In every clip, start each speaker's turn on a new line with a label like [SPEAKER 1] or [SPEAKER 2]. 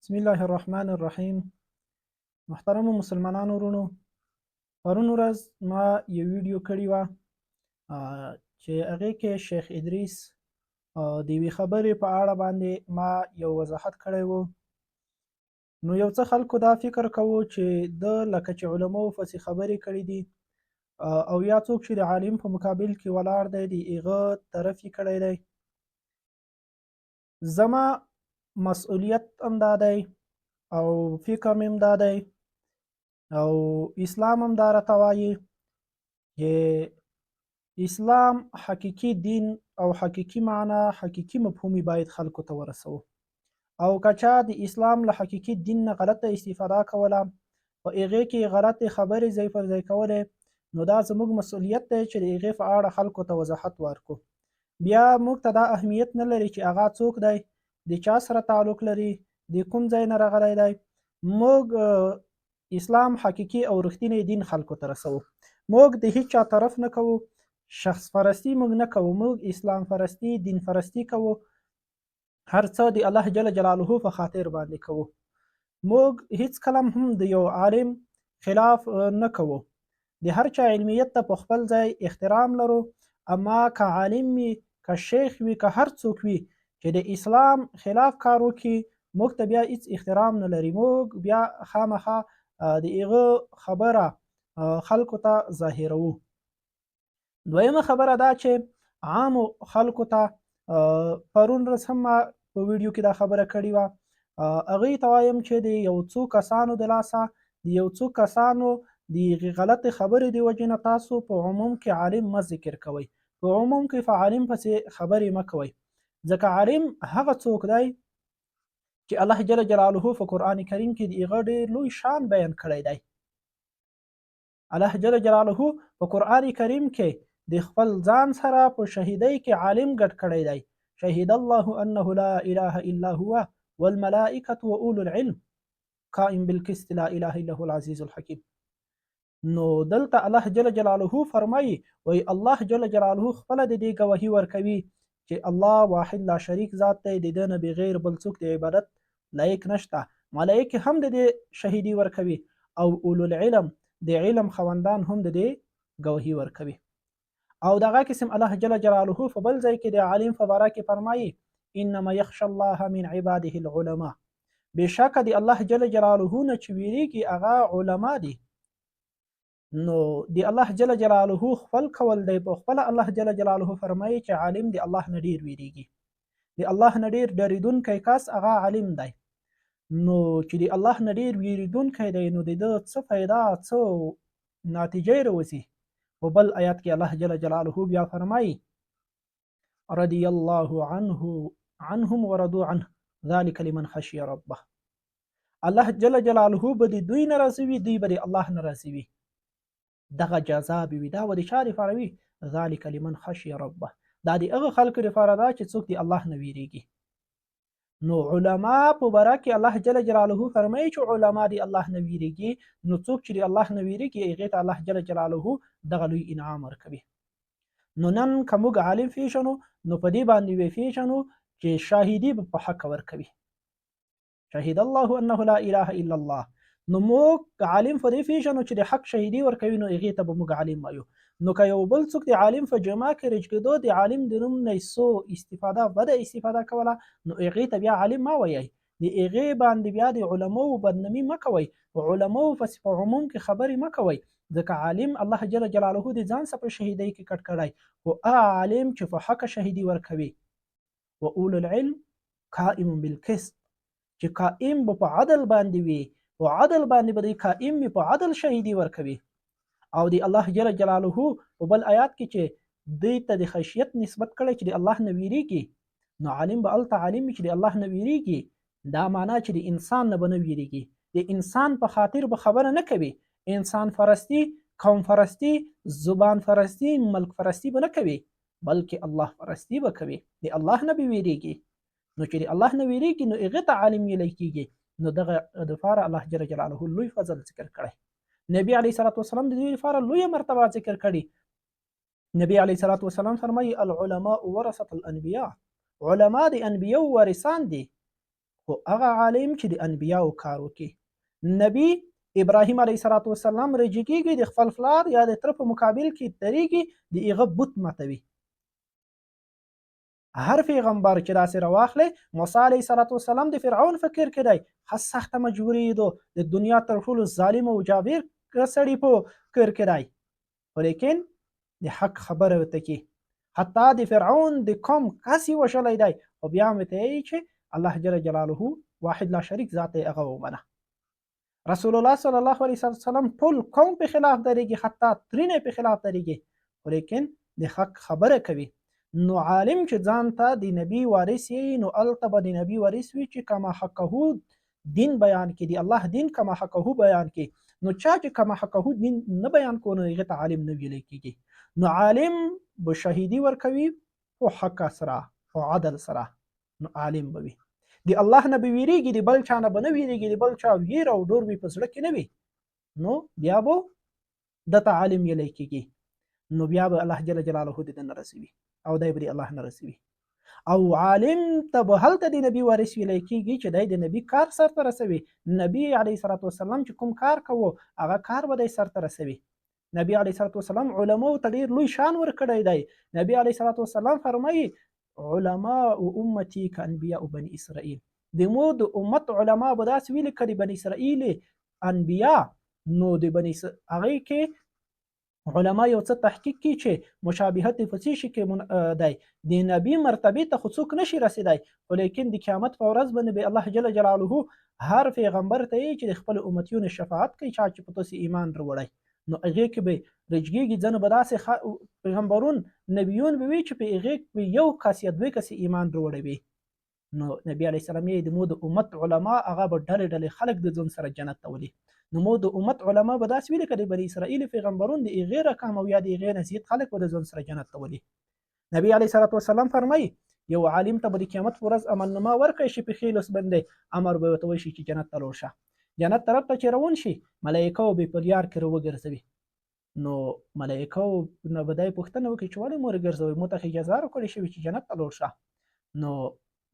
[SPEAKER 1] بسم الله الرحمن الرحیم. محترمو مسلمانانو ورونو، پرون ورځ ما یو ویډیو کړې وه چې هغې کې شیخ ادریس د یوې خبرې په اړه باندې ما یو وضاحت کړی و. نو یو څه خلکو دا فکر کوو چې ده لکه چې علماو پسې خبرې کړي دي او یا څوک چې د عالم په مقابل کې ولاړ دی د هغه طرف یې کړی دی. زما مسئولیت هم دا دی او فکر مې هم دا دی او اسلام هم دا راته وایي چې اسلام حقیقي دین او حقیقي معنا حقیقي مفهوم باید خلکو ته ورسوو او که چا د اسلام له حقیقي دین نه غلطه استفاده کوله په هغې کې غلطې خبرې ځای پر ځای کولی نو دا زموږ مسؤلیت دی چې د هغې په اړه خلکو ته وضاحت ورکړو. بیا موږ ته دا اهمیت نه لري چې هغه څوک دی، د چا سره تعلق لري، د کوم ځای نه راغلی دی. موږ اسلام حقیقي او رښتینی دین خلکو ته رسوو. موږ د هیچ چا طرف نه کوو، شخص پرستی موږ نه کوو، موږ اسلام پرستی دین پرستی کوو. هر څه د الله جل جلاله په خاطر باندې کوو. موږ هیڅ کله هم د یو عالم خلاف نه کوو. د هر چا علمیت ته په خپل ځای احترام لرو، اما که عالم وي، که شیخ وي، که هر څوک وي چې د اسلام خلاف کار وکړي موږ ته بیا هیڅ احترام نه لري. موږ بیا خامخا د هغه خبره خلکو ته ظاهروو. دویمه خبره دا چې عامو خلکو ته پرون ورځ هم ما په ویډیو کې دا خبره کړې وه، هغوی ته وایم چې د یو څو کسانو د لاسه د یو څو کسانو د هغې غلطې خبرې د وجې نه تاسو په عموم کې عالم مه ذکر کوئ، په عموم کې په عالم پسې خبرې مه کوئ، ځکه عالم هغه څوک دی چې الله جل جلاله په قرآن کریم کې د هغه ډېر لوی شان بیان کړی دی. الله جل جلاله په قرآن کریم کې د خپل ځان سره په شهیدۍ کې عالم ګډ کړی دی. شهید الله انه لا اله الا هو والملائکة واولو العلم قائم بالقسط لا اله الا هو العزیز الحکیم. نو دلته الله جل جلاله فرمایي وی الله جل جلاله خپل د دې ګواهي ورکوي چې الله واحد لا شریک ذات دی، د ده نه بغیر بل څوک د عبادت لایق نشته. ملایکې هم د دې شهیدي ورکوي او اولو العلم د علم خوندان هم د دې ګواهي ورکوي. او دغه قسم الله جل جلاله په بل ځای کې د عالم په باره کې فرمایي انما یخشى الله من عباده العلماء. بېشکه د الله جل جلاله نه چې ویریږي هغه علما دي. نو د الله جل جلاله خپل کول دی، په خپله الله جل جلاله فرمایي چې عالم د الله نه ډېر ویریږي، د الله نه ډېر ډارېدونکی کس هغه عالم دی. نو چې د الله نه ډېر ویریدونکی دی نو د ده څه فایده څه نتیجه یې راوځي. په بل آیات کې الله جل جلاله بیا فرمایي رضی الله عنهم ورضوا عنه ذلك لمن خشي ربه. الله جل جلاله به د دوی نه راضي وي، دوی به د الله نه راضي وي. دغه جزا به وي، دا به د چا دپاره وي؟ ذلک لمن خشي ربه. دا د هغه خلکو دپاره ده چې څوک د الله نه ویریږي. نو علما په باره کې الله جل جلاله فرمایي چې علما د الله نه ویریږي. نو څوک چې د الله نه ویریږي هغې ته الله جل جلاله دغه لوی انعام ورکوي. نو نن که موږ عالم پیژنو نو په دې باندې پیژنو چې شاهدي به په حق ورکوي. شهید الله انه لا اله الا الله. نو موږ عالم په دې پیژنو چې د حق شهیدي ورکوي نو هغې ته به موږ عالم وایو. نو که یو بل څوک د عالم په جمع کې رجګېدو د عالم د نوم نه استفاده بده استفاده کوله نو هغې ته بیا عالم مه وایئ. د هغې باندې بیا د علماو بدنامي مه کوئ، په علماو پسې په عموم کې خبرې مه کوئ، ځکه عالم الله جل جلاله د ځان څخه په شهیدۍ کې کټ کړی خو هغه عالم چې په حقه شهیدي ورکوي و اولو العلم قائم بالقسط، چې قائم به په عدل باندې وي، په عدل باندې به دی قائم وي، په عدل شهیدي ورکوي. او د الله جل جلاله په بل آیات کې چې دوی ته د خشیت نسبت کړی چې د الله نه ویریږي نو عالم به هلته عالم وي چې د الله نه ویریږي. دا معنا چې د انسان نه به نه ویریږي، د انسان په خاطر به خبره نه کوي، انسان پرستی، قوم پرستی، زبان پرستی، ملک پرستی به نه کوي، بلکې الله پرستی به کوي، د الله نه به ویریږي. نو چې د الله نه ویریږي نو هغې ته عالم ویلی کېږي. نو دغه دپاره الله جل جلاله لوی فضل ذکر کړی. نبی علیه صلات وسلام د دې لپاره لویه مرتبه ذکر کړي. نبی علیه صلات وسلام فرمایي العلماء ورثة الانبیاء. علما د انبیاو وارثان دي. خو هغه عالم چې د انبیاو کار وکړي. نبی ابراهیم علیه السلام رجیږي د خپل پلار یا د تر په مقابل کې درېږي د هغه بت ماتوي. هر پیغمبر چې داسې راواخلې، موسی علیه السلام د فرعون فکر کې دی ښه سخته مجبوري د دنیا تر ټولو ظالم او جابر سړي په کر کې دی، خو لیکن د حق خبره ورته کوي. حتی د فرعون د قوم کس یې وژلی دی، خو بیا هم ورته وایي چې الله جل جلاله واحد لا شریک ذات دی، هغه ومنه. رسول الله صلی الله علیه وسلم ټول قوم په خلاف درېږي، حتی ترینه په خلاف درېږي، خو لیکن د حق خبره کوي. نو عالم چې ځان ته د نبی وارث یې، نو هلته به د نبی وارث وي چې کما حقه دین بیان کړي، د الله دین کما حقه بیان کړي. نو چا چې کما حقه دین نه بیان کړو، نو هغه ته عالم نه ویلی کېږي. نو عالم به شهیدي ورکوي په حق سره، په عدل سره، نو عالم به وي. د الله نه به ویریږي، د بل چا نه به نه ویریږي، د بل چا ویر او ډور به په زړه کې نه وي، نو بیا به دته عالم ویلی کېږي. نو بیا به الله جل جلاله د ده نه رسوي او دی به د الله نه رسوي. او عالم ته به هلته د نبی وارث ویلی کېږي چې دی د نبی کار سرته رسوي. نبی علیه السلام چې کوم کار کوو، هغه کار به دی سرته رسوي. نبی علیه السلام علماو ته ډېر لوی شان ورکړی دی. نبی علیه السلام فرمایي علماء امتی کانبیاء بني اسرائیل، د مو د امت علما به داسې وي لکه د بني اسرائیل انبیا. نو د بني هغې کې علما یو څه تحقیق کوي چې مشابهت په څه شي کې دی. د نبی مرتبې ته خو څوک نشي رسېدی، خو لیکن د قیامت په ورځ باندې به الله جل جلاله هر پیغمبر ته یې چې د خپل امتیونو شفاعت کوي، چا چې په تاسې ایمان راوړی، نو هغې کې به رجګېږي. ځنه به داسې پیغمبرون نبیون به وي چې په هغې به یو کس یا دوې کسې ایمان راوړی وي. نو نبی علیه السلام یې د مو د امت علما هغه به ډلې ډلې خلک د ځان سره جنت ته ولي. نو مو د امت علما به داسې وي لکه د بني اسرائیل پیغمبرون د هغې رقم او یا د هغې نه زیات خلک به د ځان سره جنت ته ولي. نبی علیه السلام فرمایي یو عالم ته به د قیامت په ورځ امرنامه ورکړی شي په ښي لاس باندې، امر به ورته وشي چې جنت ته لاړ شه. جنت طرف ته چې روان شي، ملایکو به په لار کې راوګرځوي. نو ملایکو نه به دی پوښتنه وکړي چې ولې مو راګرځوئ، مو ته خو اجازه راکړې شوې چې جنت ته لاړ شه. نو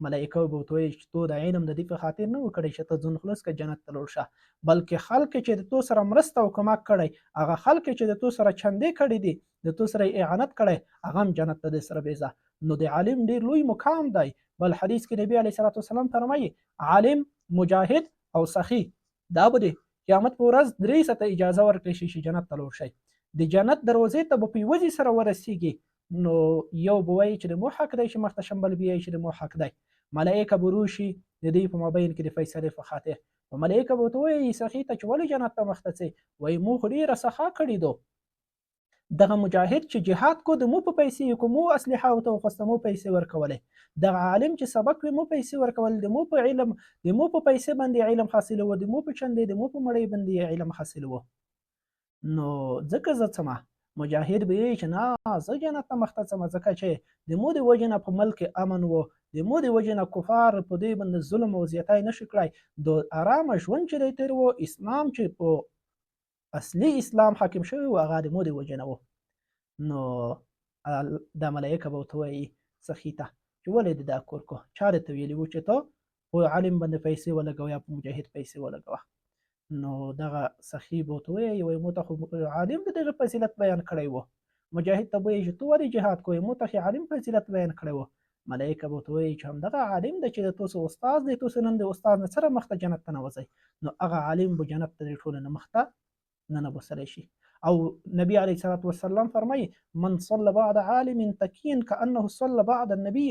[SPEAKER 1] ملایکو به ورته وایي چې تو د علم د دې په خاطر نه و کړی چې ته ځون خلاص کړه جنت ته لاړ شه، بلکې خلک چې د تو سره مرسته او کمک کړی، هغه خلک چې د تو سره چندې کړي دي، د تو سره اعانت کړی، هغه هم جنت ته د سره بیځه. نو د عالم ډېر لوی مقام دی. بل حدیث کې نبی علیه السلام فرمایي عالم، مجاهد او سخي دا به د قیامت په ورځ درې سته اجازه ورکړی شي چې جنت ته لاړ شئ. د جنت دروازې ته به په یوه ځای سره ورسیږي. نو یو به وایي چې د مو حق دی چې مخته شم، بل بیا چې د مو حق دی. ملایکه به روشي د دوی په مابین کې د فیصلې په خاطر. و ملایکه به ورته وایي سخي ته چې ولې جنت ته مخته ځئ؟ وایي مو خو ډېره سخا کړې دو. دغه مجاهد چې جهاد کو د مو په پیسې کو، مو اسلحه ورته وخوسته، مو پیسې ورکولې. دغه عالم چې سبق وي، مو پیسې ورکول، د مو په علم، د مو په پیسې باندې علم حاصلوه، د مو په چندې، د مو په مړۍ باندې علم حاصلوه. نو ځکه زه څمه مجاهد به وي چې نه زه جنت ته مخته ځمه، ځکه چې د مو د وجې نه په ملک امن و، د مو د وجې نه کفار په دوی باندې ظلم او زیاتی نشي کړی، د ارامه ژوند چې دی تېر و، اسلام چې په اصلي اسلام حاکم شوی و، هغه د مو د وجې نه و. نو دا ملایکه به ورته وایي سخي ته چې ولې دې دا کور کو، چا درته ویلي و چې ته په عالم باندې پیسې ولګوه یا په مجاهد پیسې ولګوه؟ نو دغه سخي به ورته وایي وایي مو ته خو عالم د دغه فضیلت بیان کړی و. مجاهد ته به وایي چې تو ولې جهاد کوې، مو ته خو عالم فضیلت بیان کړی و. ملایکه به ورته وایي چې همدغه عالم دی چې د تاسو استاد دی، تاسو نن د استاد نه سره مخته جنت ته نوځئ، نو هغه عالم به جنت ته د ټولو نه مخته ننوځلی شي. او نبی علیه السلام فرمایي من صلى بعد عالم تقي كأنه صلى بعد النبي،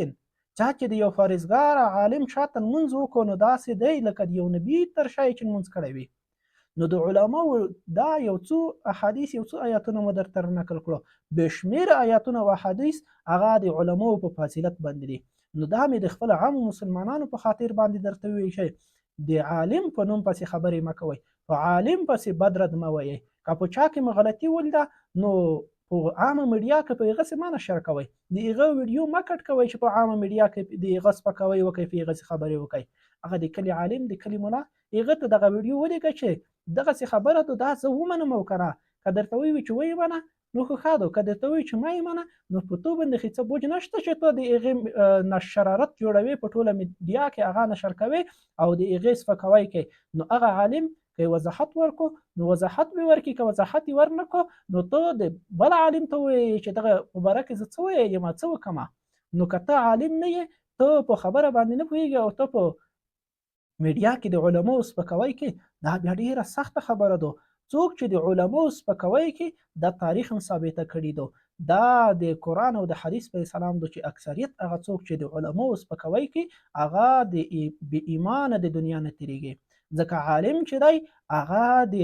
[SPEAKER 1] چا چې د یو فارزګار عالم شاته لمونځ وکړو، نو داسې دی لکه د یو نبي تر شا چې لمونځ کړی وي. نو د علماو دا یو څو احادیث، یو څو آیاتونه مو درته نقل کړو، بې شمېره آیاتونه او احادیث هغه د علماو په فضیلت باندې دي. نو دا مې د خپل عامو مسلمانانو په خاطر باندې درته وویل شي، د عالم په نوم پسې خبرې مه کوئ، په عالم پسې بد رد مه وایئ. که په چا کې مو غلطي ولیده، نو په عامه میډیا کې په هغسې مه نشر کوئ، د هغه ویډیو مه کټ کوئ چې په عامه میډیا کې د هغه سپکاوی وکړئ، په هغسې خبرې وکړئ. هغه د کلي عالم، د کلي ملا، هغه ته دغه ویډیو ولیږه چې دغسې خبره ده، دا زه ومنم او که نه، که درته ووایي چې ویې منه، نو خو ښه ده، که درته وایي چې مه یې منه نو په تو باندې خو څه بوج نشته چې ته د هغې نه شرارت جوړوې، په ټوله میډیا کې هغه نشر کوې او د هغې سپکاوی کوې. نو هغه عالم که وضاحت ورکړو نو وضاحت به ورکړي، که وضاحت یې ورنکړو نو ته د بل عالم ته ووایې چې دغه په باره کې زه څه وییم، څه وکړمه. نو که ته عالم نه یې، ته په خبره باندې نه پوهېږې او ته په میډیا کې د علماو سپکاوی کوي، دا بیا ډېره سخته خبره ده. څوک چې د علماو سپکاوی کوي دا تاریخ هم ثابته کړي ده، دا د قرآن او د حدیث په اسلام ده چې اکثریت هغه څوک چې د علماو سپکاوی کوي هغه د بې ایمانه د دنیا نه تېرېږي. ځکه عالم چې دی هغه د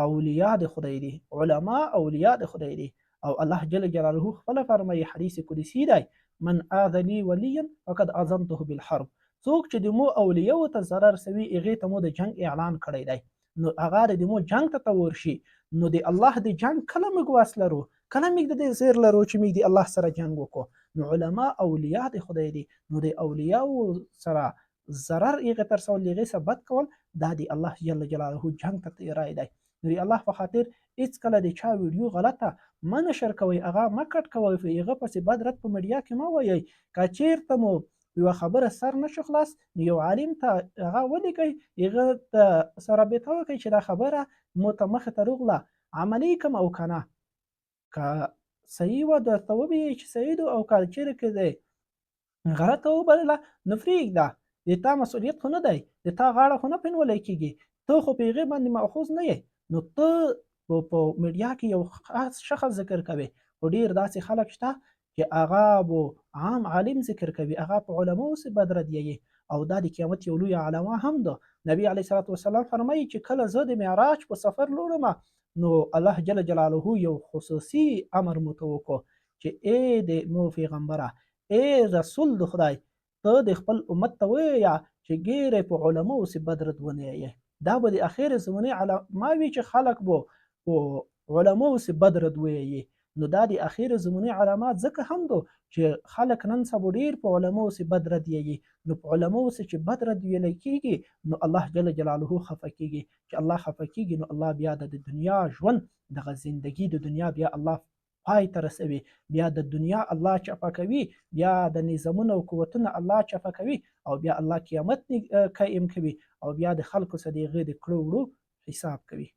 [SPEAKER 1] اولیاء د خدای دی، علما اولیاء د خدای دی. او الله جل جلاله خپله فرمایي، حدیث قدسي دی، من آذ لي ولیا فقد آذنته بالحرب. څوک چې د مو اولیاء ته ضرر سوي هغې ته مو د جنگ اعلان کړی دی، نو هغه د مو جنگ ته ورشي. نو د الله د جنگ کله موږ واس لرو، کله موږ د دې زیر لرو چې موږ د الله سره جنگ وکړو. نو علما اولیاء د خدای دي، نو د اولیاء سره ضرر هغې ته رسول، هغې سره بد کول، دا د الله جل جلاله جنگ ته تیاری دی. نو د الله په خاطر هېڅکله د چا ویډیو غلطه مه نشر کوئ، هغه مه کټ کوئ، هغه پسې بد رد په میډیا کې مه وایئ. که چېرته مو یوه خبره سر نشو خلاص نو یو عالم ته هغه ولیکئ، هغه ته سره رابطه وکړئ چې دا خبره مو ته مخې ته راغله عملي کړم او که نه. که صحیح وه درته وبهیئ چې صحیح ده، او که چېرې کې دی غلطه وبلله نو پرېږده، د تا مسؤلیت خو نه دی، د تا غاړه خو نه پرېنولی کېږي، ته خو په هغې باندې مأخوذ نه یې. نو ته په میډیا کې یو خاص شخص ذکر کوې، خو ډېر داسې خلک شته چې هغه به عام عالم ذکر کوي، هغه په علماو سې بد ردیوي، او دا د قیامت یو لویه علامه هم ده. نبي علیه صلات وسلام فرمایي چې کله زه د معراج په سفر لاړم نو الله جل جلاله یو خصوصي امر مو ته وکړو چې ای د مو پیغمبره، ای رسول د خدای، ته د خپل امت ته ووایه چې ګیرې په علماو سې بد رد ونه یې. دا به د اخر زمانې علامه وي چې خلک به په علماو سې بد رد ویې. نو دا د اخر زمانې علامات ځکه هم ده چې خلک نن سبا ډېر په علماو سې بد رد یې. نو په علماو سې چې بد رد ویلی کېږي نو الله جل جلاله خفه کېږي. چې الله خفه کېږي نو الله بیا د دنیا ژوند، دغه زندگی د دنیا بیا الله پای ته رسوي، بیا د دنیا الله چپه کوي، بیا د نظامونو او قوتونه الله چپه کوي، او بیا الله قیامت قایم کوي، او بیا د خلکو سره د هغې د کړو وړو حساب کوي.